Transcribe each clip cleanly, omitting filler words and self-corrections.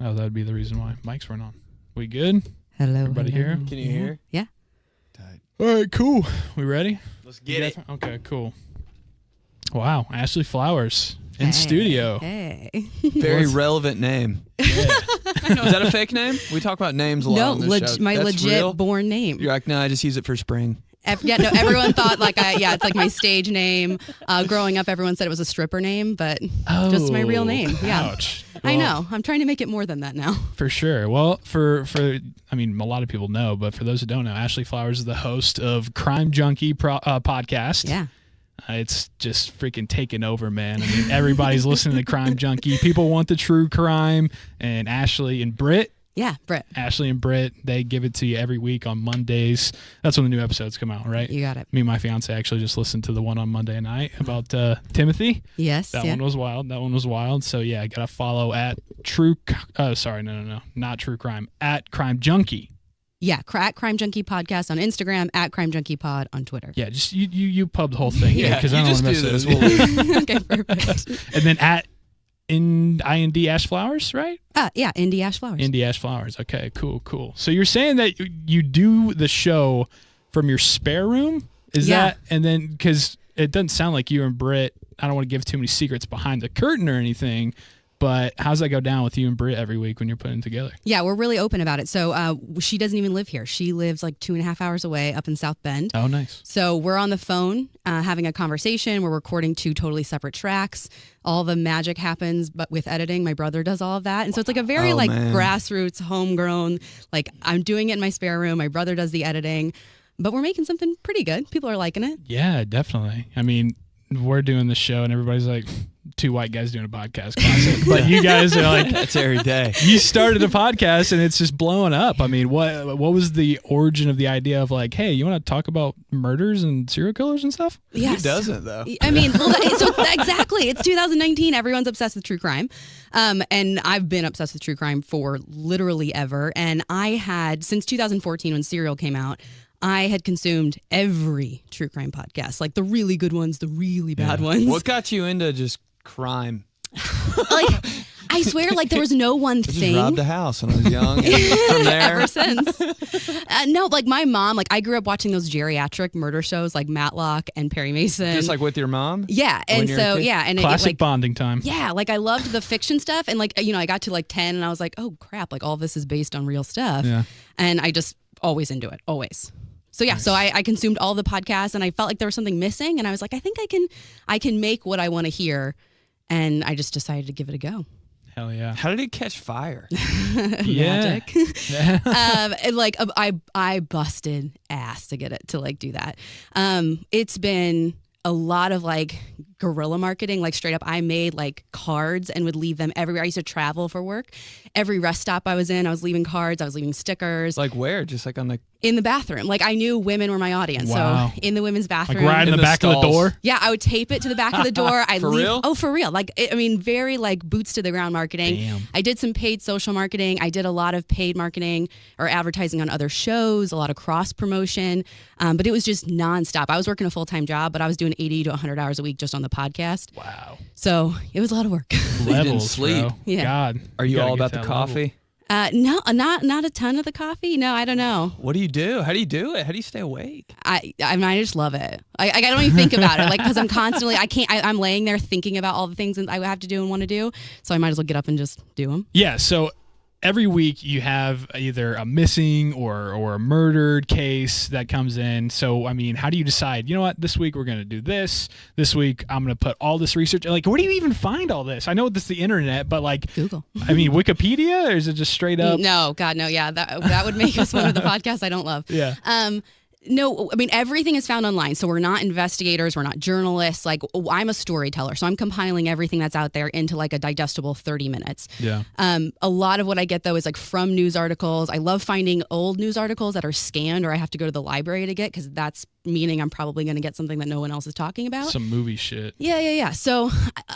Oh, that'd be the reason why mics weren't on. We good? Hello. Everybody here? Can you hear? Yeah. Tight. All right, cool. We ready? Let's get it. Okay, cool. Wow, Ashley Flowers in studio. Hey. Very relevant name. Yeah. Is that a fake name? We talk about names a lot on this show. My That's legit real? born name. You're like, no, I just use it for spring. Everyone thought it's like my stage name. Growing up, everyone said it was a stripper name, but just my real name. Yeah. Ouch. I know. I'm trying to make it more than that now. For sure. Well, I mean, a lot of people know, but for those who don't know, Ashley Flowers is the host of Crime Junkie podcast. Yeah. It's just freaking taking over, man. I mean, everybody's listening to Crime Junkie. People want the true crime, and Ashley and Britt. Yeah, Britt. Ashley and Britt, they give it to you every week on Mondays. That's when the new episodes come out, right? You got it. Me and my fiance actually just listened to the one on Monday night about Timothy. Yes. That one was wild. So yeah, I gotta follow at not True Crime, at Crime Junkie. Yeah, at Crime Junkie Podcast on Instagram, at Crime Junkie Pod on Twitter. Yeah, just you pub the whole thing. Yeah, because I don't want to mess this. it. Okay, perfect. And then at IND Ash Flowers, right? Yeah, Indy Ash Flowers. Indy Ash Flowers. Okay, cool. So you're saying that you do the show from your spare room? Is that, and then, because it doesn't sound like you and Britt, I don't want to give too many secrets behind the curtain or anything, but how's that go down with you and Britt every week when you're putting it together? Yeah, we're really open about it. So she doesn't even live here. She lives like 2.5 hours away up in South Bend. Oh, nice. So we're on the phone having a conversation. We're recording 2 totally separate tracks. All the magic happens, but with editing, my brother does all of that. And so it's like a very grassroots, homegrown, like I'm doing it in my spare room. My brother does the editing, but we're making something pretty good. People are liking it. Yeah, definitely. I mean, we're doing the show and everybody's like, 2 white guys doing a podcast classic. But you guys are like, that's every day. You started a podcast and it's just blowing up. I mean, what was the origin of the idea of like, hey, you want to talk about murders and serial killers and stuff? Yes. Who doesn't though? I mean, exactly. It's 2019. Everyone's obsessed with true crime. And I've been obsessed with true crime for literally ever. And I had, since 2014 when Serial came out, I had consumed every true crime podcast, like the really good ones, the really bad ones. What got you into just crime? Like, I swear, like there was no one thing. I just robbed a house when I was young. And from there, ever since. No, like my mom, like I grew up watching those geriatric murder shows like Matlock and Perry Mason. just like with your mom. Yeah, and so and classic bonding time. Yeah, like I loved the fiction stuff, and like I got to like 10, and I was like, oh crap, like all this is based on real stuff. Yeah, and I just always into it, always. So yeah, so I consumed all the podcasts, and I felt like there was something missing, and I was like, I think I can make what I want to hear, and I just decided to give it a go. Hell yeah! How did it catch fire? Magic. And like I busted ass to get it to like do that. It's been a lot of like guerrilla marketing, like straight up. I made like cards and would leave them everywhere. I used to travel for work. Every rest stop I was in, I was leaving cards. I was leaving stickers. Like where? Just like on the... In the bathroom. Like I knew women were my audience. Wow. So in the women's bathroom. Like right in the back stalls. of the door? Yeah, I would tape it to the back of the door. For real? Oh, for real. Like, I mean, very like boots to the ground marketing. Damn. I did some paid social marketing. I did a lot of paid marketing or advertising on other shows, a lot of cross promotion. But it was just nonstop. I was working a full-time job, but I was doing 80 to 100 hours a week just on the podcast. Wow. So it was a lot of work. You didn't sleep. Bro. Yeah. God. Are you gotta all get about to the that level. coffee? No, not a ton of the coffee. No, I don't know. What do you do? How do you do it? How do you stay awake? I mean, I just love it. I don't even think about it, like, because I'm constantly, I'm laying there thinking about all the things that I have to do and want to do. So I might as well get up and just do them. Yeah. So every week you have either a missing or a murdered case that comes in. So, I mean, how do you decide, you know what, this week we're going to do this. This week I'm going to put all this research. Like, where do you even find all this? I know this is the internet, but like Google. I mean, Wikipedia, or is it just straight up? No, God, no. Yeah, that would make us one of the podcasts I don't love. Yeah. No, I mean, everything is found online. So we're not investigators. We're not journalists. Like, I'm a storyteller. So I'm compiling everything that's out there into like a digestible 30 minutes. Yeah. A lot of what I get, though, is like from news articles. I love finding old news articles that are scanned or I have to go to the library to get, because that's meaning I'm probably going to get something that no one else is talking about. Some movie shit. Yeah. So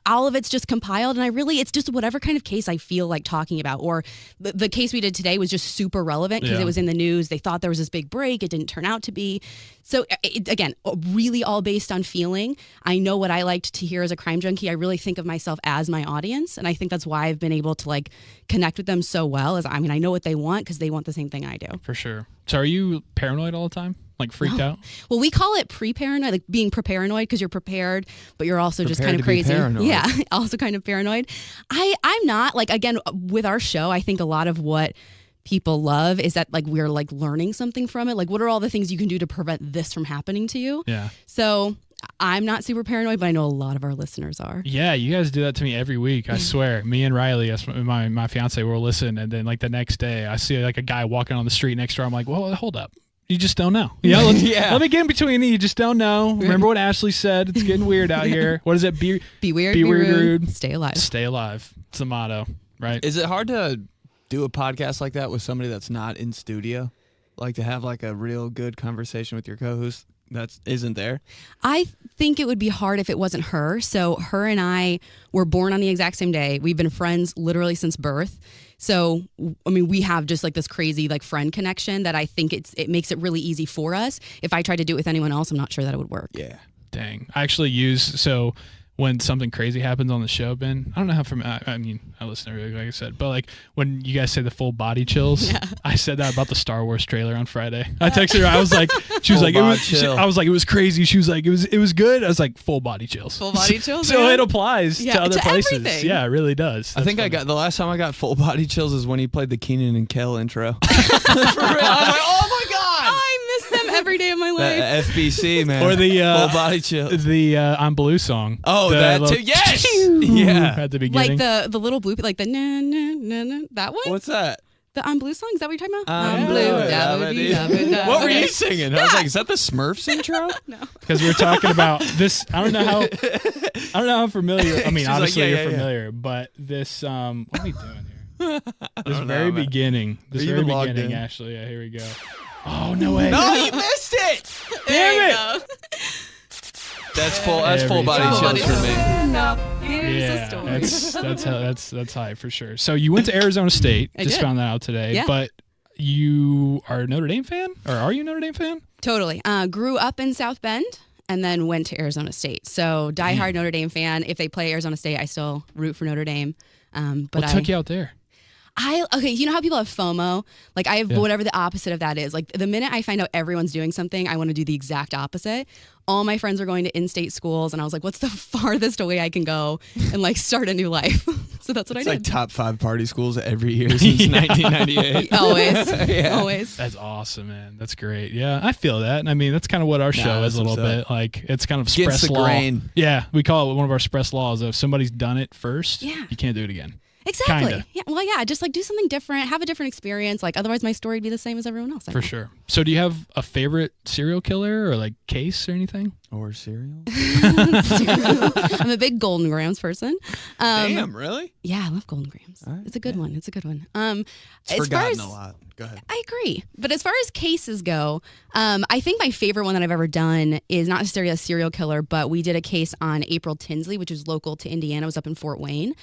all of it's just compiled, and it's just whatever kind of case I feel like talking about. Or the case we did today was just super relevant because it was in the news. They thought there was this big break. It didn't turn out to be. be. So again, really all based on feeling. I know what I liked to hear as a crime junkie. I really think of myself as my audience. And I think that's why I've been able to like connect with them so well. I know what they want because they want the same thing I do. For sure. So are you paranoid all the time? Like freaked out? Well, we call it pre-paranoid, like being pre-paranoid because you're prepared, but you're also just kind of crazy. Paranoid. Yeah, also kind of paranoid. I'm not. Like, again, with our show, I think a lot of what people love is that like we're like learning something from it. Like, what are all the things you can do to prevent this from happening to you? Yeah. So I'm not super paranoid, but I know a lot of our listeners are. Yeah, you guys do that to me every week. I swear. Me and Riley, my fiance, will listen, and then like the next day, I see like a guy walking on the street next door. I'm like, well, hold up. You just don't know. Yeah, let me get in between you. You just don't know. Remember what Ashley said? It's getting weird out here. What is it? Be weird, be rude. Stay alive. Stay alive. It's the motto, right? Is it hard to do a podcast like that with somebody that's not in studio? Like to have like a real good conversation with your co-host that isn't there? I think it would be hard if it wasn't her. So her and I were born on the exact same day. We've been friends literally since birth. So, I mean, we have just like this crazy like friend connection that I think it makes it really easy for us. If I tried to do it with anyone else, I'm not sure that it would work. Yeah. Dang. I actually so when something crazy happens on the show, Ben, I don't know how I listen to everything, like I said, but like when you guys say the full body chills, I said that about the Star Wars trailer on Friday. I texted her, I was like, she was like, it was crazy. She was like, it was good. I was like, full body chills. Full body chills. So it applies to other places. Everything. Yeah, it really does. That's funny. The last time I got full body chills is when he played the Keenan and Kel intro. For real. I was like, oh my God. I miss them every day of my life. That FBC, man. Or the full body chills. The I'm Blue song. Oh, that too. Yes. Yeah. At the beginning. Like the little blue, like the na na na na. That one. What's that? The I'm Blue song? Is that what you're talking about? I'm blue. What were you singing? I was like, is that the Smurfs intro? No. Because we're talking about this. I don't know how familiar. I mean, She's obviously like, you're familiar, but this. What are we doing here? This very beginning, Ashley. Yeah, here we go. Oh no way! No, you missed it. Damn it! That's full body chills for me. Yeah, that's high for sure. So you went to Arizona State. I just did. found that out today. Yeah. But you are a Notre Dame fan, or are you a Notre Dame fan? Totally. Grew up in South Bend and then went to Arizona State. So diehard Notre Dame fan. If they play Arizona State, I still root for Notre Dame. But what took you out there? You know how people have FOMO? Like I have whatever the opposite of that is. Like the minute I find out everyone's doing something, I want to do the exact opposite. All my friends are going to in-state schools, and I was like, what's the farthest away I can go and like start a new life? So that's what I did. It's like top 5 party schools every year since 1998. Always. That's awesome, man. That's great. Yeah, I feel that. I mean, that's kind of what our show is a little bit. Like, it's kind of express law. Grain. Yeah, we call it one of our express laws. If somebody's done it first, you can't do it again. Exactly. Kinda. Yeah. Well, yeah. Just like do something different, have a different experience. Like otherwise, my story would be the same as everyone else. For sure. So, do you have a favorite serial killer or like case or anything? Or cereal? I'm a big Golden Grams person. Damn, really? Yeah, I love Golden Grams. Right, it's a good one. It's a good one. It's forgotten a lot. Go ahead. I agree. But as far as cases go, I think my favorite one that I've ever done is not necessarily a serial killer, but we did a case on April Tinsley, which is local to Indiana. It was up in Fort Wayne.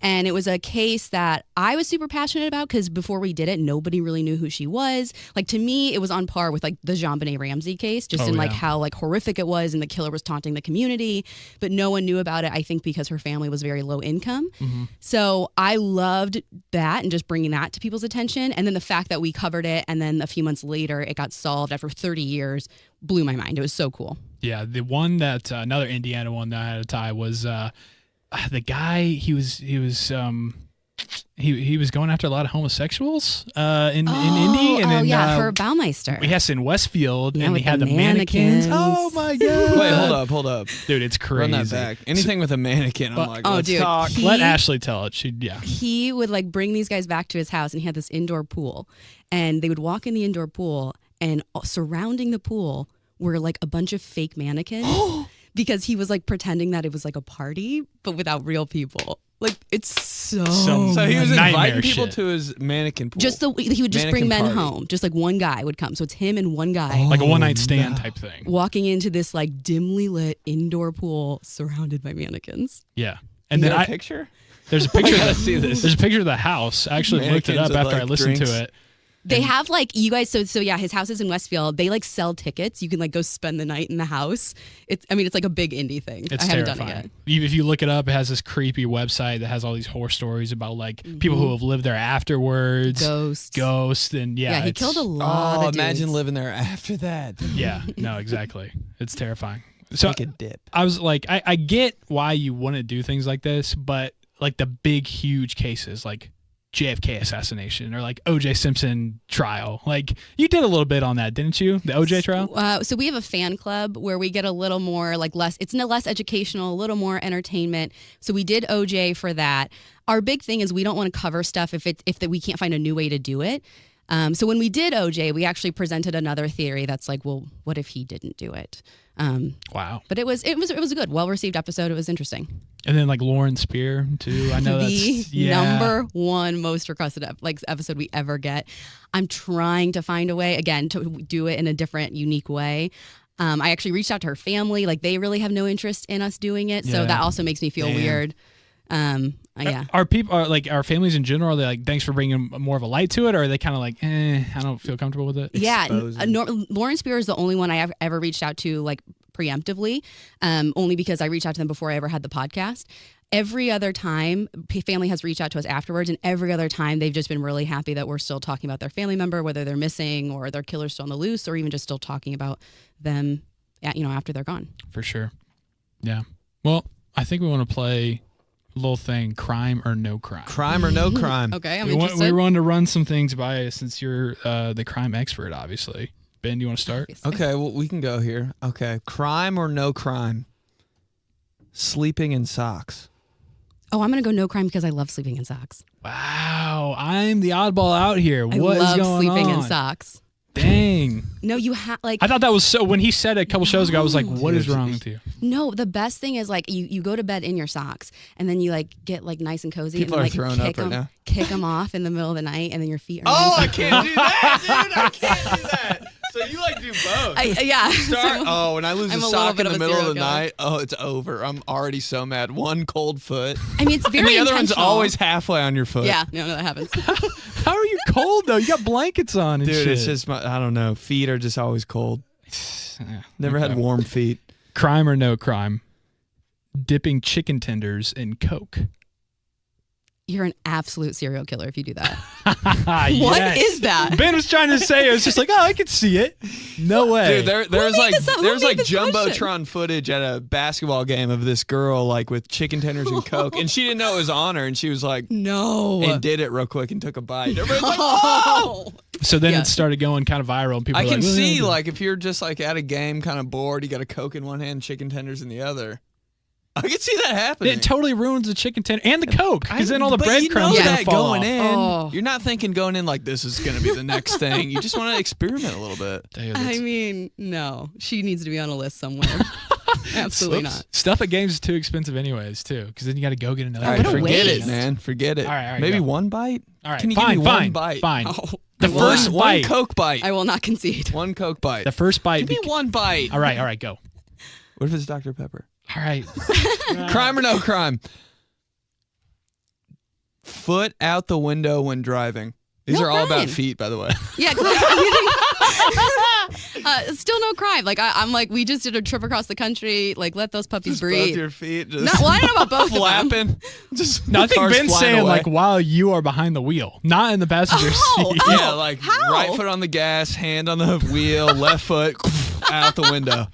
And it was a case that I was super passionate about because before we did it, nobody really knew who she was. Like to me, it was on par with like the JonBenet Ramsey case, just in like how like horrific it was and the killer was taunting the community. But no one knew about it, I think, because her family was very low income. Mm-hmm. So I loved that and just bringing that to people's attention. And then the fact that we covered it and then a few months later it got solved after 30 years blew my mind. It was so cool. Yeah, the one that another Indiana one that I had to tie was the guy. He was going after a lot of homosexuals in Indy, and then Herb Baumeister. Yes, in Westfield, and he had the mannequins. Oh my god! Wait, hold up, dude, it's crazy. Run that back. Anything with a mannequin, I'm like, let's talk. Let Ashley tell it. He would like bring these guys back to his house, and he had this indoor pool, and they would walk in the indoor pool, and surrounding the pool were like a bunch of fake mannequins. Because he was like pretending that it was like a party, but without real people. Like it's so he was inviting people shit. to his mannequin pool. He would just bring men party. home. Just like one guy would come. So it's him and one guy. Like a one-night stand type thing. Walking into this like dimly lit indoor pool surrounded by mannequins. Yeah. And then a picture? There's a picture. I gotta see this. There's a picture of the house. I actually looked it up after I listened to it. They have like you guys. So yeah, his house is in Westfield. They like sell tickets. You can like go spend the night in the house. It's like a big indie thing. It's I haven't terrifying. done it yet. If you look it up, it has this creepy website that has all these horror stories about like people who have lived there afterwards, ghosts, and yeah, he killed a lot. Of imagine dudes. living there after that. Yeah, no, exactly. It's terrifying. So Take a dip. I was like, I get why you wouldn't do things like this, but like the big, huge cases, like JFK assassination or like OJ Simpson trial. Like you did a little bit on that, didn't you? The OJ trial? So we have a fan club where we get a little more like less educational, a little more entertainment. So we did OJ for that. Our big thing is we don't want to cover stuff if we can't find a new way to do it. So when we did OJ, we actually presented another theory that's like, well, what if he didn't do it? Wow. But it was a good, well-received episode. It was interesting. And then like Lauren Spear too. I know the that's number one most requested episode we ever get. I'm trying to find a way again to do it in a different, unique way. I actually reached out to her family. Like they really have no interest in us doing it, so that also makes me feel weird. Yeah. Our families in general, are they like, thanks for bringing more of a light to it, or are they kind of like, I don't feel comfortable with it? Yeah, Lauren Spear is the only one I ever reached out to like preemptively, only because I reached out to them before I ever had the podcast. Every other time, family has reached out to us afterwards, and every other time they've just been really happy that we're still talking about their family member, whether they're missing or their killer's still on the loose, or even just still talking about them, after they're gone. For sure. Yeah. Well, I think we want to play little thing, crime or no crime. Crime or no crime. Okay, I'm interested. We want to run some things by you since you're the crime expert, obviously. Ben, do you want to start? Obviously. Okay, well, we can go here. Okay, crime or no crime? Sleeping in socks. Oh, I'm going to go no crime because I love sleeping in socks. Wow, I'm the oddball out here. I What is love going sleeping on? in socks. Dang. No, you have like. I thought that was so. When he said it a couple shows ago, I was like, "What is wrong with you?" No, the best thing is like you go to bed in your socks and then you like get like nice and cozy. People and are then, like, throwing up right now. Kick them off in the middle of the night, and then your feet are. Oh, nice I can't do that, dude! I can't do that. So you like do both? Yeah. When I lose a sock in the middle of the night, it's over. I'm already so mad. One cold foot. I mean, it's very and the other one's intentional. always halfway on your foot. Yeah, no, that happens. How are you cold though? You got blankets on and dude. shit. It's just I don't know. Feet are just always cold. Never had warm feet. Crime or no crime? Dipping chicken tenders in Coke. You're an absolute serial killer if you do that. Yes. What is that? Ben was trying to say it. It's just like, oh, I could see it. No way. Dude, there's like this jumbotron footage at a basketball game of this girl like with chicken tenders and Coke, and she didn't know it was on her, and she was like, no, and did it real quick and took a bite. Everybody's like, whoa! So then it started going kind of viral, and people. I were can like, see like if you're just like at a game, kind of bored, you got a Coke in one hand, chicken tenders in the other. I can see that happening. It totally ruins the chicken tender and the Coke because then all the but breadcrumbs you know are that fall going off. in. Oh. You're not thinking going in like this is going to be the next thing. You just want to experiment a little bit. Dude, I mean, no, she needs to be on a list somewhere. Absolutely not. Stuff at games is too expensive anyways too because then you got to go get another. All right, What a forget waste. it, man. Forget it. All right, maybe go. one bite. All right, Can you fine, give me fine, one bite? fine. Oh, The first one bite. Coke bite. I will not concede. One Coke bite. The first bite. Give me one bite. All right, go. What if it's Dr. Pepper? All right. Crime or no crime? Foot out the window when driving. These No are all crime. about feet, by the way. Yeah, still no crime. Like I'm like we just did a trip across the country. Like let those puppies Just breathe. both your feet just No, well, I don't know about both of them. flapping. Just No, I think cars Ben's flying saying away. like while you are behind the wheel, not in the passenger Oh, seat. oh. Yeah, like how? right foot on the gas, hand on the wheel, left foot out the window.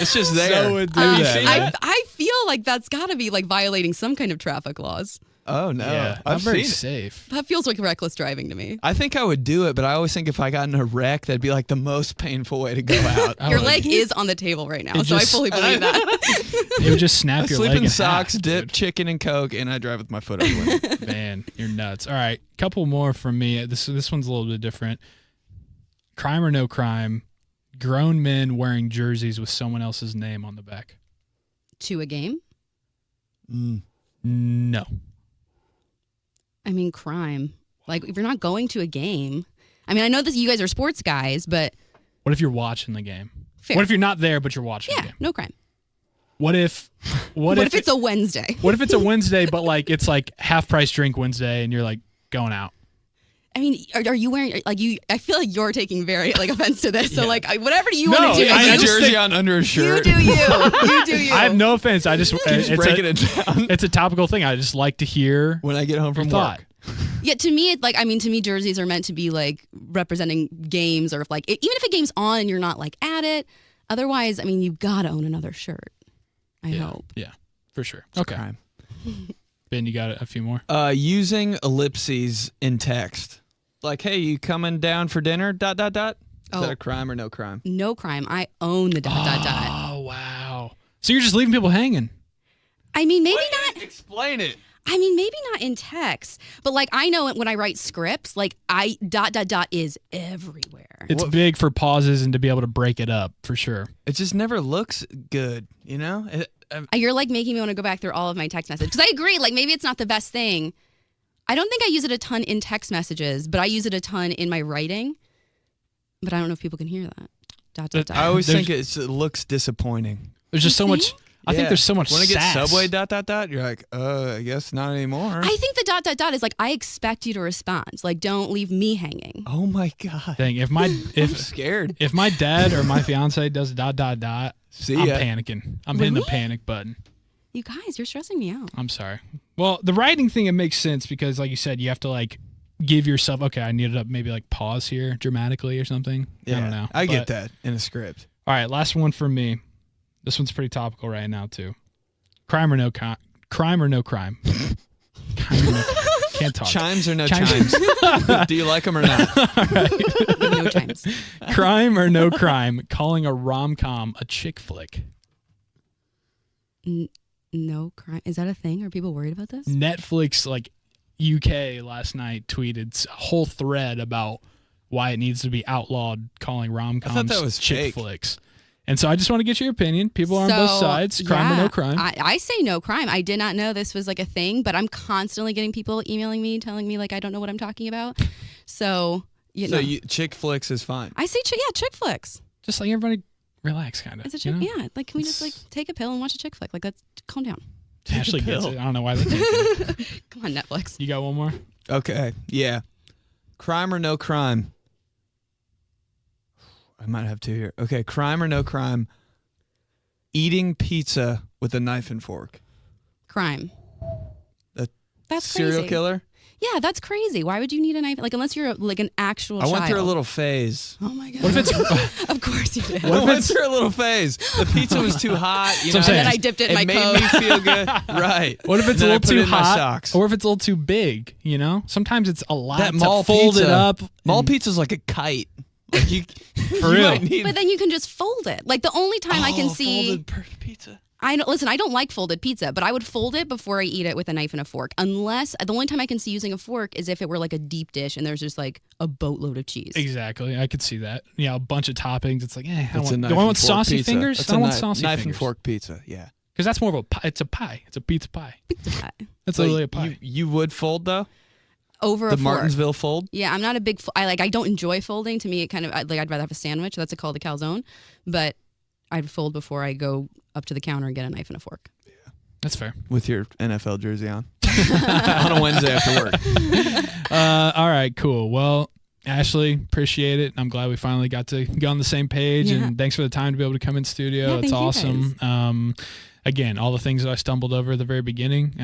It's just there. So would do Have you that, seen man. that? I feel like that's got to be like violating some kind of traffic laws. Oh no, Yeah, I've I'm very seen it. safe. That feels like reckless driving to me. I think I would do it, but I always think if I got in a wreck, that'd be like the most painful way to go out. I Your would- leg is on the table right now, It so just- I fully believe that. It would just snap I your sleep leg in in socks, half, dip dude. chicken and Coke, and I drive with my foot on the window. Man, you're nuts. All right, couple more from me. This one's a little bit different. Crime or no crime? Grown men wearing jerseys with someone else's name on the back. To a game? No. I mean, crime. Like, if you're not going to a game. I mean, I know that you guys are sports guys, but What if you're watching the game? fair. What if you're not there but you're watching the Yeah, game? no crime. What if What if it's a Wednesday? What if it's a Wednesday but like it's like half price drink Wednesday and you're like going out? I mean, are you wearing like you? I feel like you're taking very like offense to this. So like, whatever you want to do, I have a jersey on under a shirt. You do you. You do you. I have no offense. I just Keeps breaking it down. It's a topical thing. I just like to hear when I get home from work. Yeah, to me, to me, jerseys are meant to be like representing games, or if like even if a game's on and you're not like at it. Otherwise, I mean, you gotta own another shirt. I hope. Yeah, for sure. It's okay. crime. Ben, you got a few more? Using ellipses in text. Like, hey, you coming down for dinner? ... Is that a crime or no crime? No crime. I own the ... Oh, wow. So you're just leaving people hanging. I mean, maybe not. Explain it. I mean, maybe not in text, but like I know when I write scripts, like I ... is everywhere. It's big for pauses and to be able to break it up for sure. It just never looks good, you know? You're like making me want to go back through all of my text messages. Because I agree, like maybe it's not the best thing. I don't think I use it a ton in text messages, but I use it a ton in my writing. But I don't know if people can hear that. ... I always think it looks disappointing. There's just so much. I think there's so much when it gets sass. Subway ... You're like, I guess not anymore. I think the ... is like I expect you to respond. Like don't leave me hanging. Oh my god. Dang, I'm scared. If my dad or my fiance does ... I'm panicking. I'm hitting the panic button. You guys, you're stressing me out. I'm sorry. Well, the writing thing, it makes sense because like you said, you have to like give yourself, okay, I need to maybe like pause here dramatically or something. Yeah, I don't know. I get that in a script. All right, last one for me. This one's pretty topical right now too. Crime or no crime? Crime or no crime? Can't talk. Chimes or no chimes? Do you like them or not? All right. No chimes. Crime or no crime? Calling a rom-com a chick flick. No crime. Is that a thing? Are people worried about this? Netflix, like UK last night, tweeted a whole thread about why it needs to be outlawed calling rom-coms chick flicks. And so I just want to get your opinion. People are on both sides. Crime or no crime? I say no crime. I did not know this was like a thing, but I'm constantly getting people emailing me, telling me like I don't know what I'm talking about. So, chick flicks is fine. I say chick flicks. Just like everybody relax, kind of. It's a chick, yeah. Like, can we just like take a pill and watch a chick flick? Like, let's calm down. Ashley gets it. I don't know why they take it. Come on, Netflix. You got one more? Okay, yeah. Crime or no crime? I might have two here. Okay, crime or no crime? Eating pizza with a knife and fork. Crime. That's serial crazy. Killer? Yeah, that's crazy. Why would you need a knife? Like, unless you're like an actual child. I went through a little phase. Oh my god. What if it's? Of course you did. I went through a little phase. The pizza was too hot. You know, and then I dipped it in my coat. It made me feel good. Right. What if it's a little too hot? Or Or if it's a little too big? You know, sometimes it's a lot that to fold it up. Mall pizza's like a kite. Like you, for real. But then you can just fold it. Like the only time I can see folded pizza. I don't like folded pizza, but I would fold it before I eat it with a knife and a fork. Unless the only time I can see using a fork is if it were like a deep dish and there's just like a boatload of cheese. Exactly, I could see that. Yeah, a bunch of toppings. It's like, do I want saucy pizza. fingers? That's I don't want saucy knife fingers. and fork pizza. Yeah, because that's more of a pie. It's a pie. It's a pizza pie. Pizza pie. That's literally a pie. You would fold though. Over the a fork. Martinsville fold. Yeah, I'm not a big. I don't enjoy folding. To me, it kind of I'd rather have a sandwich. That's called a calzone, but I'd fold before I go up to the counter and get a knife and a fork. Yeah, that's fair. With your NFL jersey on on a Wednesday after work. All right, cool. Well, Ashley, appreciate it. I'm glad we finally got to go on the same page, and thanks for the time to be able to come in studio. It's awesome. Again, all the things that I stumbled over at the very beginning.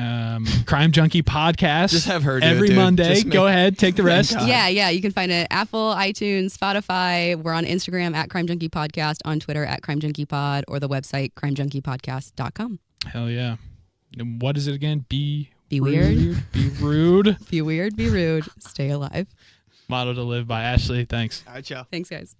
Crime Junkie podcast. Just have her do every it, dude. Monday. Go ahead, take the rest. Yeah. You can find it Apple, iTunes, Spotify. We're on Instagram at Crime Junkie Podcast, on Twitter at Crime Junkie Pod, or the website crimejunkiepodcast.com. Hell yeah. And what is it again? Be weird. Be rude. Be weird, be rude. Stay alive. Motto to live by. Ashley, thanks. All right, y'all. Thanks, guys.